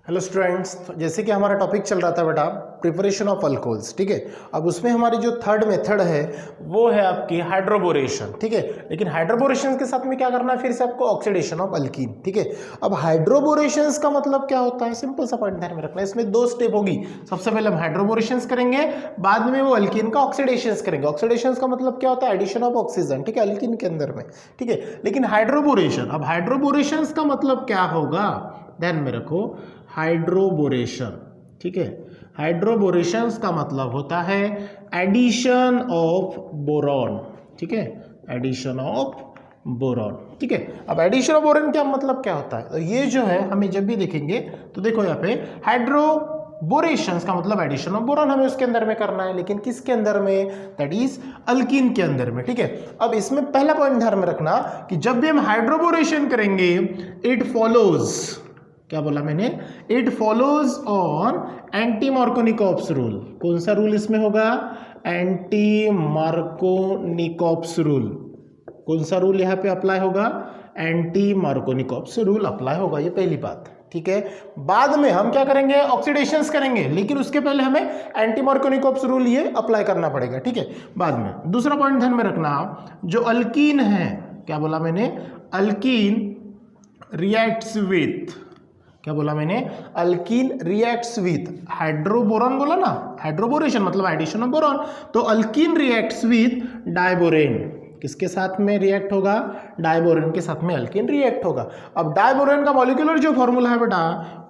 Hello students, जैसे कि हमारा टॉपिक चल रहा था बेटा प्रिपरेशन ऑफ अल्कोहल्स, ठीक है। अब उसमें हमारी जो थर्ड मेथड है वो है आपकी हाइड्रोबोरेशन, ठीक है। लेकिन हाइड्रोबोरेशन के साथ में क्या करना है, फिर से आपको ऑक्सीडेशन ऑफ अल्कीन, ठीक है। अब हाइड्रोबोरेशन का मतलब क्या होता है, सिंपल सा पॉइंट ध्यान में रखना है। इसमें दो स्टेप होगी। सबसे पहले हम हाइड्रोबोरेशन करेंगे, बाद में वो अल्कीन का ऑक्सीडेशन करेंगे। ऑक्सीडेशन का मतलब क्या होता है, एडिशन ऑफ ऑक्सीजन, ठीक है, अल्कीन के अंदर में, ठीक है। लेकिन हाइड्रोबोरेशन, अब हाइड्रोबोरेशन का मतलब क्या होगा, ध्यान में रखो। हाइड्रोबोरेशन, ठीक है, हाइड्रोबोरेशन का मतलब होता है एडिशन ऑफ बोरॉन, ठीक है, एडिशन ऑफ बोरॉन, ठीक है। अब एडिशन ऑफ बोरॉन क्या मतलब क्या होता है, तो ये जो है हमें जब भी देखेंगे तो देखो यहाँ पे हाइड्रोबोरेशन का मतलब एडिशन ऑफ बोरॉन हमें उसके अंदर में करना है, लेकिन किसके अंदर में, दैट इज अल्कीन के अंदर में, ठीक है। अब इसमें पहला पॉइंट ध्यान में रखना कि जब भी हम हाइड्रोबोरेशन करेंगे इट फॉलोज, क्या बोला मैंने, it follows on anti Markovnikov's rule. कौन सा रूल इसमें होगा, एंटी मार्कोनिकॉप्स रूल। कौन सा रूल यहाँ पे अप्लाई होगा, एंटी मार्कोनिकॉप्स रूल अप्लाई होगा, ये पहली बात, ठीक है। बाद में हम क्या करेंगे, ऑक्सीडेशंस करेंगे, लेकिन उसके पहले हमें एंटी मार्कोनिकॉप्स रूल ये अप्लाई करना पड़ेगा, ठीक है, बाद में। दूसरा पॉइंट ध्यान में रखना, जो अल्कीन है, क्या बोला मैंने, अल्कीन रिएक्ट्स विथ, क्या बोला मैंने, अल्कीन रिएक्ट्स विथ हाइड्रोबोरॉन, बोला ना, हाइड्रोबोरेशन मतलब एडिशन ऑफ बोरॉन, तो अल्कीन रिएक्ट्स विथ डाइबोरेन। किसके साथ में रिएक्ट होगा, डाइबोरेन के साथ में अल्कीन रिएक्ट होगा। अब डाइबोरेन का मॉलिक्यूलर जो फॉर्मूला है बेटा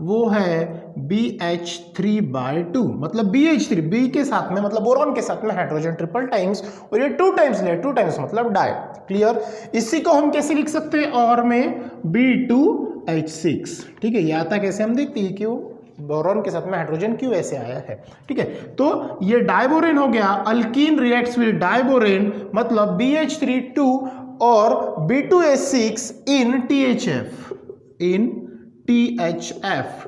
वो है BH3/2, मतलब BH3 बी के साथ में मतलब बोरॉन के साथ में हाइड्रोजन ट्रिपल टाइम्स, और ये 2 टाइम्स ले, 2 टाइम्स मतलब डाई, क्लियर। इसी को हम कैसे लिख सकते हैं, और में B2H6, ठीक है। ये आता कैसे हम देखते हैं, क्यों बोरॉन के साथ में हाइड्रोजन क्यों ऐसे आया है, ठीक है। तो ये डाइबोरेन हो गया, अल्कीन रिएक्ट्स विद डाइबोरेन मतलब BH3 और B2H6 in THF, in THF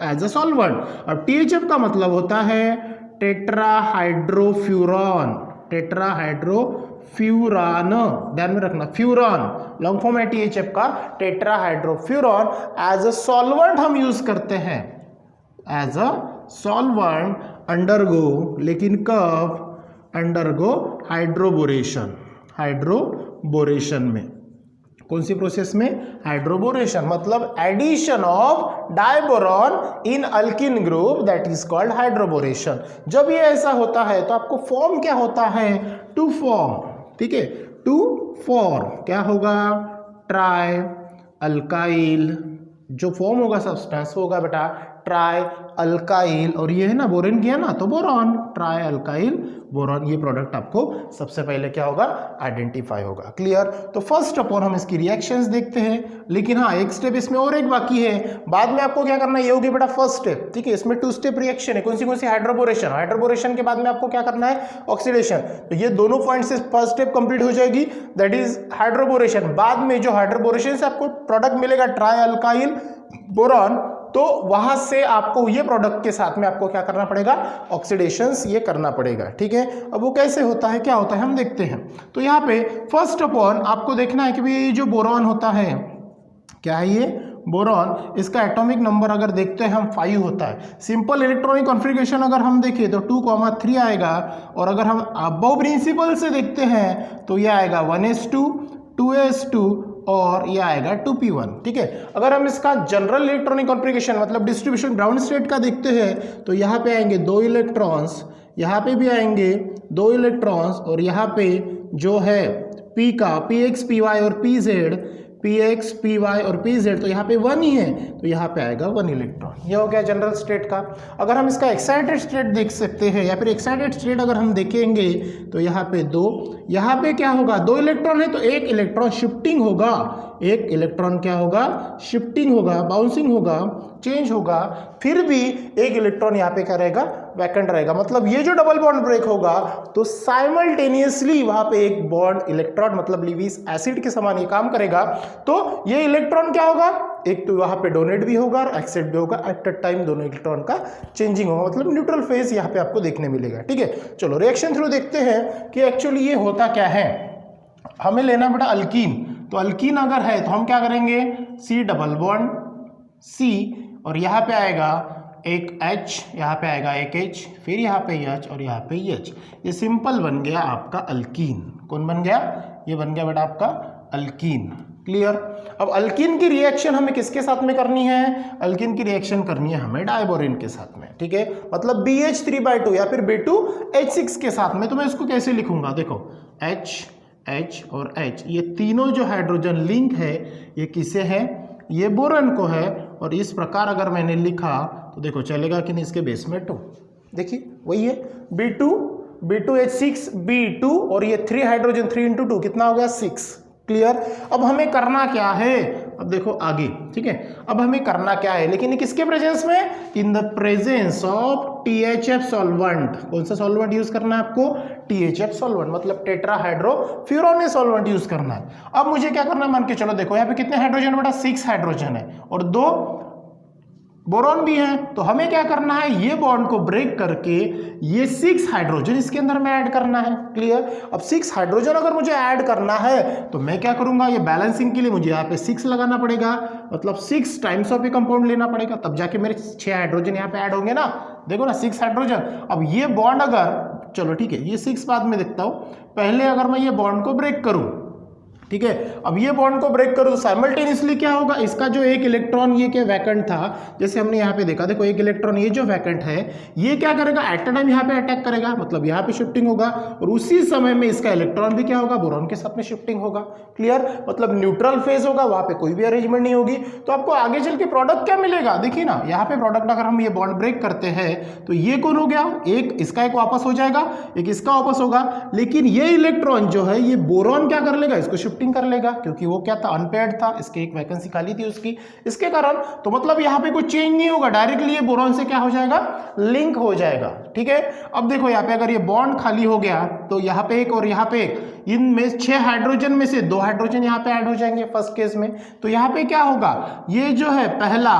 as a solvent. अब THF का मतलब होता है टेट्राहाइड्रोफ्यूरॉन, टेट्राहाइड्रोफ्यूरान, ध्यान में रखना, फ्यूरॉन लॉन्ग फॉर्म है THF का, टेट्राहाइड्रोफ्यूरॉन एज अ सॉल्वेंट हम यूज करते हैं, एज अ सॉल्वेंट अंडरगो, लेकिन कब, अंडरगो हाइड्रोबोरेशन, हाइड्रोबोरेशन में, कौन सी प्रोसेस में, हाइड्रोबोरेशन मतलब addition of diborane in alkene group, that is called hydroboration. जब ये ऐसा होता है तो आपको फॉर्म क्या होता है, टू फॉर्म, ठीक है, टू फॉर्म क्या होगा, ट्राई अल्काइल, जो फॉर्म होगा सब्सटेंस होगा बेटा ट्राई अल्काइल, और ये है ना बोरेन किया ना तो बोरॉन, ट्राई अल्काइल बोरॉन, ये प्रोडक्ट आपको सबसे पहले क्या होगा, आइडेंटिफाई होगा, क्लियर। तो फर्स्ट ऑफ ऑल हम इसकी रिएक्शंस देखते हैं, लेकिन हाँ एक स्टेप इसमें और एक बाकी है, बाद में आपको क्या करना है, ये होगी बेटा फर्स्ट स्टेप, ठीक है। इसमें 2 स्टेप रिएक्शन है, कौन सी, हाइड्रोबोरेशन, हाइड्रोबोरेशन के बाद में आपको क्या करना है, ऑक्सीडेशन। तो ये दोनों पॉइंट से फर्स्ट स्टेप कंप्लीट हो जाएगी, दैट इज हाइड्रोबोरेशन। बाद में जो हाइड्रोबोरेशन से आपको प्रोडक्ट मिलेगा ट्राई अल्काइल बोरॉन, तो वहां से आपको ये प्रोडक्ट के साथ में आपको क्या करना पड़ेगा, ऑक्सीडेशंस ये करना पड़ेगा, ठीक है। अब वो कैसे होता है, क्या होता है हम देखते हैं। तो यहाँ पे फर्स्ट ऑफ ऑल आपको देखना है कि ये जो बोरॉन होता है, क्या है ये बोरॉन, इसका एटॉमिक नंबर अगर देखते हैं हम 5 होता है। सिंपल इलेक्ट्रॉनिक कॉन्फ़िगरेशन अगर हम देखें तो 2,3 आएगा, और अगर हम अबव प्रिंसिपल से देखते हैं तो ये आएगा 1s2 2s2 और ये आएगा 2p1, ठीक है। अगर हम इसका जनरल इलेक्ट्रॉनिक कॉन्फ़िगरेशन मतलब डिस्ट्रीब्यूशन ग्राउंड स्टेट का देखते हैं तो यहाँ पे आएंगे 2 इलेक्ट्रॉन्स, यहाँ पे भी आएंगे 2 इलेक्ट्रॉन्स, और यहाँ पे जो है p का px py और pz, px py और pz, तो यहाँ पे 1 ही है, तो यहाँ पे आएगा 1 इलेक्ट्रॉन। ये हो गया जनरल स्टेट का। अगर हम इसका एक्साइटेड स्टेट देख सकते हैं, या फिर एक्साइटेड स्टेट अगर हम देखेंगे तो यहाँ पे 2, यहाँ पे क्या होगा, 2 इलेक्ट्रॉन है तो 1 इलेक्ट्रॉन शिफ्टिंग होगा, 1 इलेक्ट्रॉन क्या होगा, शिफ्टिंग होगा, बाउंसिंग होगा, चेंज होगा, फिर भी 1 इलेक्ट्रॉन यहाँ पे क्या रहेगा, वैकेंट रहेगा। मतलब ये जो डबल बॉन्ड ब्रेक होगा तो साइमल्टेनियसली वहां पे एक बॉन्ड इलेक्ट्रॉन मतलब लिविस एसिड के समान ये काम करेगा। तो ये इलेक्ट्रॉन क्या होगा, एक तो वहां पे डोनेट भी होगा और एक्सेप्ट भी होगा, एट अ टाइम दोनों इलेक्ट्रॉन का चेंजिंग होगा, मतलब न्यूट्रल फेज यहाँ पे आपको देखने मिलेगा, ठीक है। चलो रिएक्शन थ्रू देखते हैं कि एक्चुअली ये होता क्या है। हमें लेना बेटा अल्कीन, तो अल्कीन अगर है तो हम क्या करेंगे, C डबल बॉन्ड C और यहाँ पे आएगा एक H, यहाँ पे आएगा एक H, फिर यहाँ पे H और यहाँ पे H। ये सिंपल बन गया आपका अल्कीन। कौन बन गया? ये बन गया बेटा आपका अल्कीन। क्लियर? अब अल्कीन की रिएक्शन हमें किसके साथ में करनी है? अल्कीन की रिएक्शन करनी है हमें डायबोरिन के साथ में। ठीक है, मतलब BH3/2 या फिर B2H6 के साथ में। तो मैं इसको कैसे लिखूंगा? देखो H, H और H, ये तीनों जो हाइड्रोजन लिंक है ये किसे है? ये बोरॉन को है। और इस प्रकार अगर मैंने लिखा तो देखो चलेगा कि नहीं? इसके बेस में 2, देखिए वही है B2H6 B2 और ये 3 हाइड्रोजन 3 × 2 कितना हो गया? 6। क्लियर? अब हमें करना क्या है? अब देखो आगे, ठीक है, अब हमें करना क्या है, लेकिन ये किसके प्रेजेंस में? In the presence of THF solvent. कौन सा सॉल्वेंट यूज करना है आपको? THF सॉल्वेंट, मतलब टेट्राहाइड्रोफ्यूरॉन सॉल्वेंट यूज करना है। अब मुझे क्या करना है? मान के चलो, देखो यहाँ पे कितने हाइड्रोजन बेटा? 6 हाइड्रोजन है और 2 बोरॉन भी है। तो हमें क्या करना है? ये बॉन्ड को ब्रेक करके ये 6 हाइड्रोजन इसके अंदर में ऐड करना है। क्लियर? अब 6 हाइड्रोजन अगर मुझे ऐड करना है तो मैं क्या करूंगा? ये बैलेंसिंग के लिए मुझे यहाँ पे 6 लगाना पड़ेगा, मतलब 6 टाइम्स ऑफ ये कंपाउंड लेना पड़ेगा, तब जाके मेरे 6 हाइड्रोजन यहाँ पे ऐड होंगे ना। देखो ना 6 हाइड्रोजन। अब ये बॉन्ड अगर, चलो ठीक है, ये 6 बाद में देखता हूं, पहले अगर मैं ये बॉन्ड को ब्रेक करूं, ठीक है, अब ये बॉन्ड को ब्रेक करो तो साइमल्टेनियसली क्या होगा? इसका जो एक इलेक्ट्रॉन ये क्या वैकेंट था, जैसे हमने यहाँ पे देखा, देखो एक इलेक्ट्रॉन ये जो वैकेंट है ये क्या करेगा? एट अ टाइम यहाँ पे अटैक करेगा, मतलब यहाँ पे शिफ्टिंग होगा और उसी समय में इसका इलेक्ट्रॉन भी क्या होगा? बोरॉन के साथ में शिफ्टिंग होगा। क्लियर? मतलब न्यूट्रल फेज होगा, वहां पे कोई भी अरेंजमेंट नहीं होगी। तो आपको आगे चल के प्रोडक्ट क्या मिलेगा? देखिए ना, यहाँ पे प्रोडक्ट अगर हम ये बॉन्ड ब्रेक करते हैं तो ये कौन हो गया? एक इसका एक वापस हो जाएगा, एक इसका वापस होगा, लेकिन ये इलेक्ट्रॉन जो है ये बोरॉन क्या कर लेगा? इसको शिफ्टिंग कर लेगा, क्योंकि वो क्या था? अनपेयर्ड था, इसके एक वैकेंसी खाली थी उसकी, इसके कारण। तो मतलब यहाँ पे कोई चेंज नहीं होगा, डायरेक्टली ये बोरॉन से क्या हो जाएगा? लिंक हो जाएगा। ठीक है, अब देखो यहाँ पे अगर ये बॉन्ड खाली हो गया तो यहाँ पे एक और यहाँ पे एक, इनमें 6 हाइड्रोजन में से 2 हाइड्रोजन यहाँ पे ऐड हो जाएंगे फर्स्ट केस में। तो यहाँ पे क्या होगा? ये जो है पहला,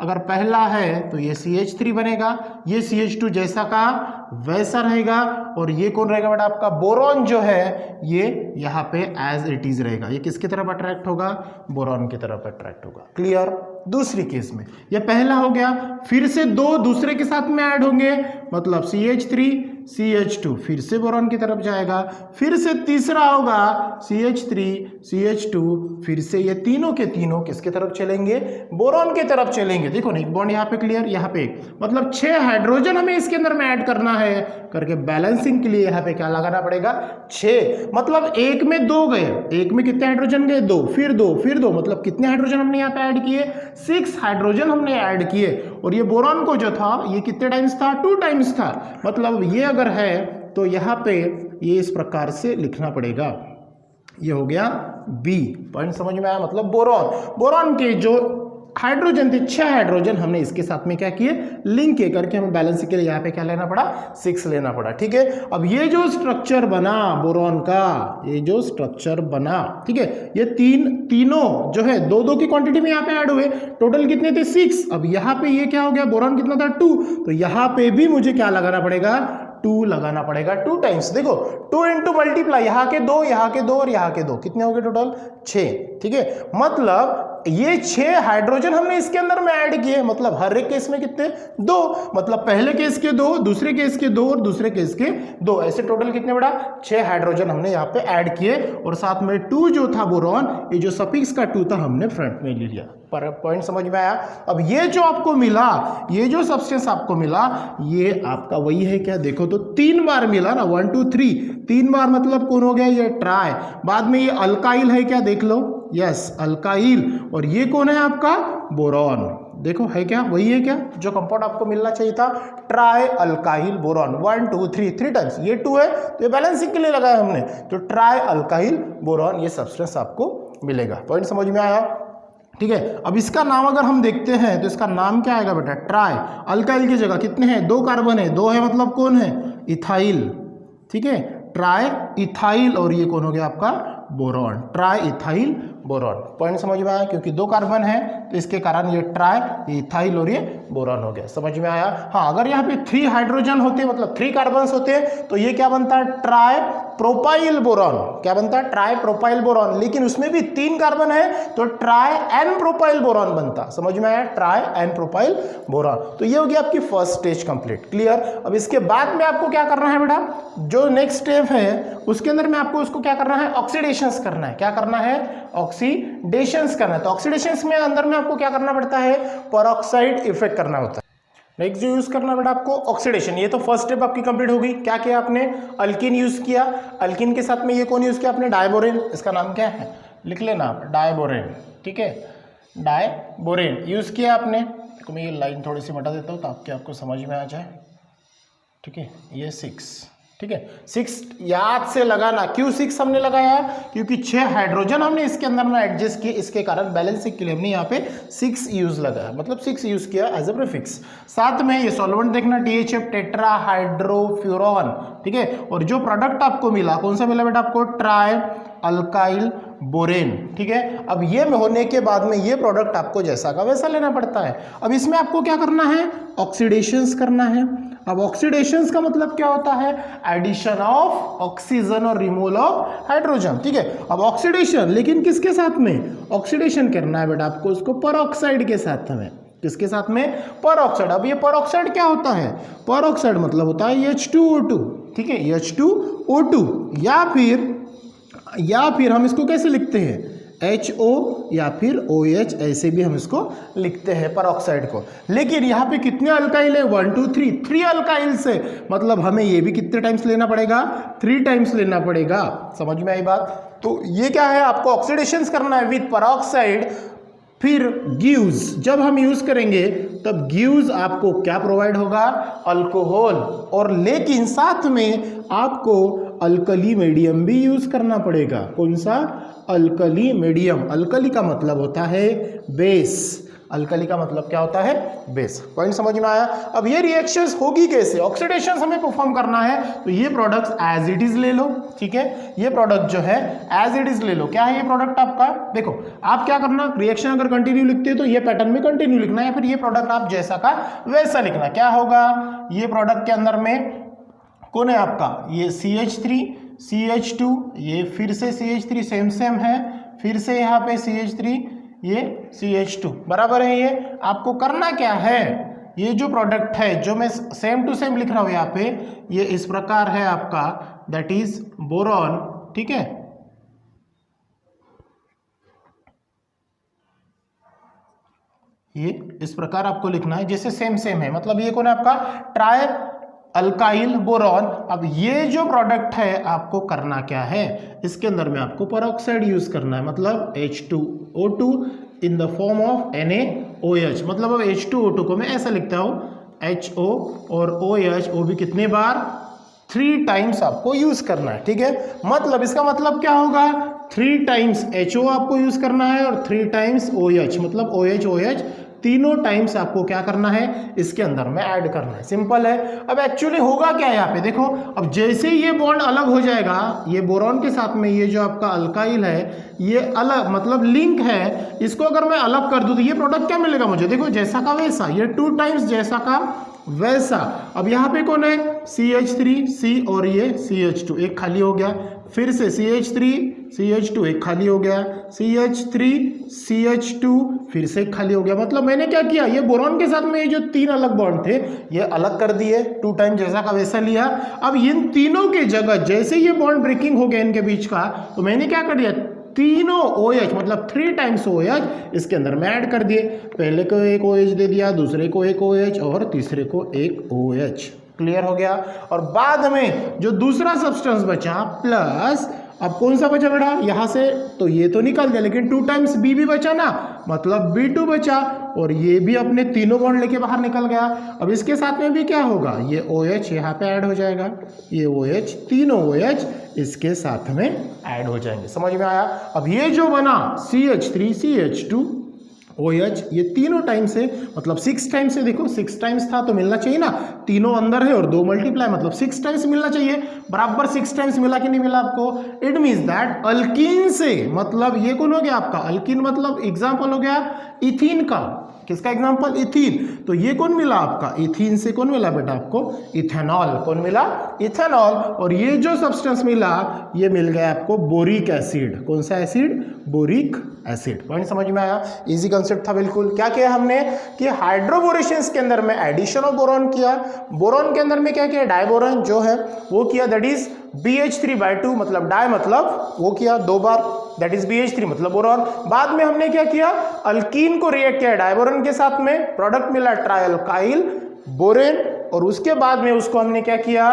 अगर पहला है तो ये CH3 बनेगा, ये CH2 जैसा का वैसा रहेगा, और ये कौन रहेगा बेटा? आपका बोरॉन जो है ये यहाँ पे एज इट इज रहेगा। ये किसकी तरफ अट्रैक्ट होगा? बोरॉन की तरफ अट्रैक्ट होगा। क्लियर? दूसरी केस में ये पहला हो गया, फिर से 2 दूसरे के साथ में ऐड होंगे, मतलब CH3 CH2 फिर से बोरॉन की तरफ जाएगा, फिर से तीसरा होगा CH3 CH2, फिर से ये तीनों के तीनों किसके तरफ चलेंगे? बोरॉन की तरफ चलेंगे। देखो ना, एक बॉन्ड यहाँ पे क्लियर, यहाँ पे मतलब 6 हाइड्रोजन हमें इसके अंदर में ऐड करना है, करके बैलेंसिंग के लिए यहाँ पे क्या लगाना पड़ेगा? 6, मतलब एक में 2 गए, एक में कितने हाइड्रोजन गए? 2, फिर 2, फिर 2, मतलब कितने हाइड्रोजन हमने यहाँ पे ऐड किए? 6 हाइड्रोजन हमने ऐड किए। और ये बोरॉन को जो था ये कितने टाइम्स था? 2 टाइम्स था। मतलब ये अगर है तो यहाँ पे ये इस प्रकार से लिखना पड़ेगा, ये हो गया B। पॉइंट समझ में आया? मतलब बोरॉन के जो हाइड्रोजन थे 6 हाइड्रोजन हमने इसके साथ में क्या किए? लिंक के करके हमें बैलेंस के लिए यहाँ पे क्या लेना पड़ा? 6 लेना पड़ा। ठीक है, अब ये जो स्ट्रक्चर बना बोरॉन का, ये जो स्ट्रक्चर बना, ठीक है, ये तीनों जो है 2-2 की क्वांटिटी में यहाँ पे ऐड हुए, टोटल कितने थे? 6। अब यहाँ पे ये क्या हो गया? बोरॉन कितना था? 2। तो यहाँ पे भी मुझे क्या लगाना पड़ेगा? 2 लगाना पड़ेगा, 2 टाइम्स। देखो 2 इंटू मल्टीप्लाई, यहाँ के 2, यहाँ के 2 और यहाँ के 2, कितने हो गए टोटल? 6। ठीक है, मतलब ये 6 हाइड्रोजन हमने इसके अंदर में ऐड किए, मतलब हर एक केस में कितने? 2, मतलब पहले केस के 2, दूसरे केस के 2 और दूसरे केस के 2, ऐसे टोटल कितने बड़ा? 6 हाइड्रोजन हमने यहाँ पे ऐड किए, और साथ में 2 जो था बोरॉन, ये जो सफिक्स का 2 था हमने फ्रंट में ले लिया। पर पॉइंट समझ में आया? अब ये जो आपको मिला, ये जो सब्सटेंस आपको मिला, ये आपका वही है क्या? देखो तो 3 बार मिला ना, 1 2 3, 3 बार, मतलब कौन हो गया? ये ट्राई। बाद में ये अल्काइल है क्या? देख लो, यस अल्काइल। और ये कौन है आपका? बोरॉन। देखो है क्या? वही है क्या जो कंपाउंड आपको मिलना चाहिए था? Try alkyl boron. 1 2 3, 3 टाइम्स। ये 2 है तो ये बैलेंसिंग के लिए लगाया हमने, तो ट्राई अल्काइल बोरॉन ये सब्सटेंस आपको मिलेगा। पॉइंट समझ में आया? ठीक है, अब इसका नाम अगर हम देखते हैं तो इसका नाम क्या आएगा बेटा? ट्राई। अल्काइल की जगह कितने हैं? 2 कार्बन है, 2 है, मतलब कौन है? इथाइल। ठीक है, ट्राई इथाइल, और ये कौन हो गया आपका? Boron. Try ethyl boron. Point समझ में आया? क्योंकि 2 कार्बन है तो इसके कारण ये ट्राई, ये इथाइल और ये बोरॉन हो गया। समझ में आया? हाँ, अगर यहाँ पे 3 हाइड्रोजन होते, मतलब 3 कार्बन्स होते तो ये क्या बनता है? ट्राई प्रोपाइल बोरॉन, क्या बनता है, ट्राई प्रोपाइल बोरॉन, लेकिन उसमें भी 3 कार्बन है तो ट्राई एन प्रोपाइल बोरॉन बनता। समझ में आया, ट्राई एन प्रोपाइल बोरॉन। तो ये होगी आपकी फर्स्ट स्टेज कंप्लीट, क्लियर। अब इसके बाद में आपको क्या करना है बेटा, जो नेक्स्ट स्टेप है उसके अंदर में आपको उसको क्या करना है, ऑक्सीडेशंस करना है। क्या करना है, ऑक्सीडेशंस करना है। तो ऑक्सीडेशंस में अंदर में आपको क्या करना पड़ता है, पेरोक्साइड इफेक्ट करना होता है। नेक्स्ट जो यूज करना बेटा आपको ऑक्सीडेशन। ये तो फर्स्ट स्टेप आपकी कंप्लीट होगी। क्या किया आपने, अल्किन यूज किया, अल्किन के साथ में ये कौन यूज किया आपने, डायबोरेन। इसका नाम क्या है, लिख लेना आप, डायबोरेन, ठीक है, डायबोरेन यूज किया आपने। तो मैं ये लाइन थोड़ी सी बता देता हूँ ताकि आपको समझ में आ जाए, ठीक है। ये 6, ठीक है, 6 याद से लगाना। क्यों 6 हमने लगाया, क्योंकि 6 हाइड्रोजन हमने इसके अंदर में एडजस्ट किए, इसके कारण बैलेंसिंग के लिए हमने यहाँ पे 6 यूज लगाया, मतलब 6 यूज किया एज अ प्रीफिक्स। साथ में ये सॉल्वेंट देखना, THF टेट्रा हाइड्रोफ्यूरॉन, ठीक है। और जो प्रोडक्ट आपको मिला, कौन सा मिला बेटा आपको, ट्राई अल्काइल बोरेन, ठीक है। अब ये होने के बाद में ये प्रोडक्ट आपको जैसा का वैसा लेना पड़ता है। अब इसमें आपको क्या करना है, ऑक्सीडेशंस करना है। अब ऑक्सीडेशंस का मतलब क्या होता है, एडिशन ऑफ ऑक्सीजन और रिमूवल ऑफ हाइड्रोजन, ठीक है। अब ऑक्सीडेशन, लेकिन किसके साथ में ऑक्सीडेशन करना है बेटा आपको, उसको पेरोक्साइड के साथ में। किसके साथ में, पेरोक्साइड। अब ये पेरोक्साइड क्या होता है, पेरोक्साइड मतलब होता है H2O2, ठीक है, H2O2, या फिर हम इसको कैसे लिखते हैं, HO या फिर OH, ऐसे भी हम इसको लिखते हैं पेरोक्साइड को। लेकिन यहाँ पे कितने अल्काइल है, 1 2 3, 3 अल्काइल से, मतलब हमें ये भी कितने टाइम्स लेना पड़ेगा, 3 टाइम्स लेना पड़ेगा। समझ में आई बात। तो ये क्या है, आपको ऑक्सीडेशन करना है विद पेरोक्साइड। फिर गिव्स, जब हम यूज करेंगे तब गिव्स आपको क्या प्रोवाइड होगा, अल्कोहल, और लेकिन साथ में आपको अल्कली मीडियम भी यूज करना पड़ेगा। कौन सा, अल्कली मीडियम। अल्कली का मतलब होता है बेस, अल्कली का मतलब क्या होता है, बेस। पॉइंट समझ में आया। अब ये रिएक्शंस होगी कैसे, ऑक्सीडेशन हमें परफॉर्म करना है, तो ये प्रोडक्ट्स एज इट इज ले लो, ठीक है। ये प्रोडक्ट जो है एज इट इज ले लो। क्या है ये प्रोडक्ट आपका, देखो आप क्या करना, रिएक्शन अगर कंटिन्यू लिखते हो तो ये पैटर्न में कंटिन्यू लिखना है, या फिर ये प्रोडक्ट आप जैसा का वैसा लिखना। क्या होगा, ये प्रोडक्ट के अंदर में कौन है आपका, ये CH3 CH2, ये फिर से CH3 सेम है, फिर से यहाँ पे CH3, ये CH2, बराबर है। ये आपको करना क्या है, ये जो प्रोडक्ट है जो मैं सेम टू सेम लिख रहा हूँ यहाँ पे, ये इस प्रकार है आपका, दैट इज बोरॉन, ठीक है। ये इस प्रकार आपको लिखना है जैसे सेम है, मतलब ये कौन है आपका, ट्राई अल्काइल बोरॉन। अब ये जो प्रोडक्ट है आपको करना क्या है, इसके अंदर में आपको पेरोक्साइड यूज करना है, मतलब H2O2 in the form of NaOH। मतलब अब H2O2 को मैं ऐसा लिखता हूँ, HO और OH, O भी कितने बार, 3 टाइम्स आपको यूज करना है, ठीक है। मतलब इसका मतलब क्या होगा, 3 टाइम्स HO आपको यूज करना है और 3 टाइम्स OH, मतलब OH तीनों टाइम्स आपको क्या करना है, इसके अंदर में ऐड करना है। सिंपल है। अब एक्चुअली होगा क्या यहाँ पे देखो, अब जैसे ही ये बॉन्ड अलग हो जाएगा, ये बोरॉन के साथ में ये जो आपका अल्काइल है ये अलग, मतलब लिंक है, इसको अगर मैं अलग कर दूं तो ये प्रोडक्ट क्या मिलेगा मुझे, देखो जैसा का वैसा, ये 2 टाइम्स जैसा का वैसा। अब यहाँ पे कौन है, CH3 C और ये CH2, एक खाली हो गया, फिर से CH3 CH2 एक खाली हो गया, CH3 CH2 फिर से एक खाली हो गया। मतलब मैंने क्या किया, ये बोरॉन के साथ में ये जो 3 अलग बॉन्ड थे ये अलग कर दिए, 2 टाइम जैसा का वैसा लिया। अब इन तीनों के जगह जैसे ये बॉन्ड ब्रेकिंग हो गया इनके बीच का, तो मैंने क्या कर दिया, तीनों OH मतलब 3 टाइम्स OH इसके अंदर में ऐड कर दिए। पहले को एक OH दे दिया, दूसरे को एक OH और तीसरे को एक OH। क्लियर हो गया। और बाद में जो दूसरा सब्सटेंस बचा प्लस, अब कौन सा बचा बेटा, यहां से तो ये तो निकल गया, लेकिन 2 टाइम्स B भी बचा ना, मतलब B2 बचा, और ये भी अपने तीनों बॉन्ड लेके बाहर निकल गया। अब इसके साथ में भी क्या होगा, ये OH यहाँ पे ऐड हो जाएगा, ये OH, तीनों OH इसके साथ में ऐड हो जाएंगे। समझ में आया। अब ये जो बना CH3 CH2 OH, ये तीनों टाइम से, मतलब 6 टाइम्स से, देखो 6 टाइम्स था तो मिलना चाहिए ना, तीनों अंदर है और 2 मल्टीप्लाई, मतलब 6 टाइम्स मिलना चाहिए। बराबर 6 टाइम्स मिला कि नहीं मिला आपको। इट मीन्स दैट अल्कीन से, मतलब ये कौन हो गया आपका, अल्कीन मतलब एग्जाम्पल हो गया इथीन का, किसका एग्जाम्पल, इथीन। तो ये कौन मिला आपका, इथीन से कौन मिला बेटा आपको, इथेनॉल। कौन मिला, इथेनॉल। और ये जो सब्सटेंस मिला ये मिल गया आपको बोरिक एसिड। कौन सा एसिड, बोरिक एसिड। पॉइंट समझ में आया, इजी कंसेप्ट था बिल्कुल। क्या किया हमने कि हाइड्रोबोरेशंस के अंदर में एडिशन ऑफ बोरॉन किया, बोरॉन के अंदर में क्या किया, डाइबोरॉन जो है वो किया, दैट इज BH3/2, मतलब डाई मतलब वो किया 2 बार, दैट इज BH3 मतलब बोरॉन। बाद में हमने क्या किया, अल्कीन को रिएक्ट किया डाइबोरॉन के साथ में, प्रोडक्ट मिला ट्राइअल्काइल बोरेन, और उसके बाद में उसको हमने क्या किया,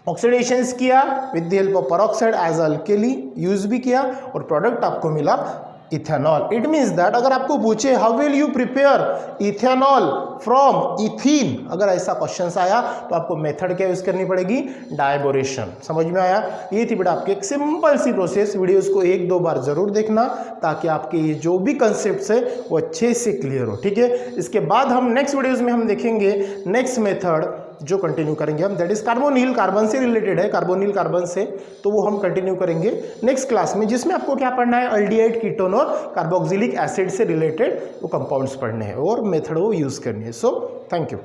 ऑक्सीडेशंस किया with the help of peroxide as alkali use भी किया, और प्रोडक्ट आपको मिला इथेनॉल। इट मीन्स दैट अगर आपको पूछे how will you prepare ethanol from ethene, अगर ऐसा क्वेश्चन आया तो आपको मेथड क्या यूज करनी पड़ेगी, डाइबोरेशन। समझ में आया, ये थी बेटा आपकी एक सिंपल सी प्रोसेस। वीडियोस को 1-2 बार जरूर देखना ताकि आपके ये जो भी कंसेप्ट है वो अच्छे से क्लियर हो, ठीक है। इसके बाद हम नेक्स्ट वीडियोज में हम देखेंगे नेक्स्ट मेथड जो कंटिन्यू करेंगे हम, दैट इज कार्बोनिल, कार्बन से रिलेटेड है, कार्बोनिल कार्बन से, तो वो हम कंटिन्यू करेंगे नेक्स्ट क्लास में, जिसमें आपको क्या पढ़ना है, अल्डिहाइड, कीटोन और कार्बोक्सिलिक एसिड से रिलेटेड वो कंपाउंड्स पढ़ने हैं और मेथड वो यूज करनी है। So thank you.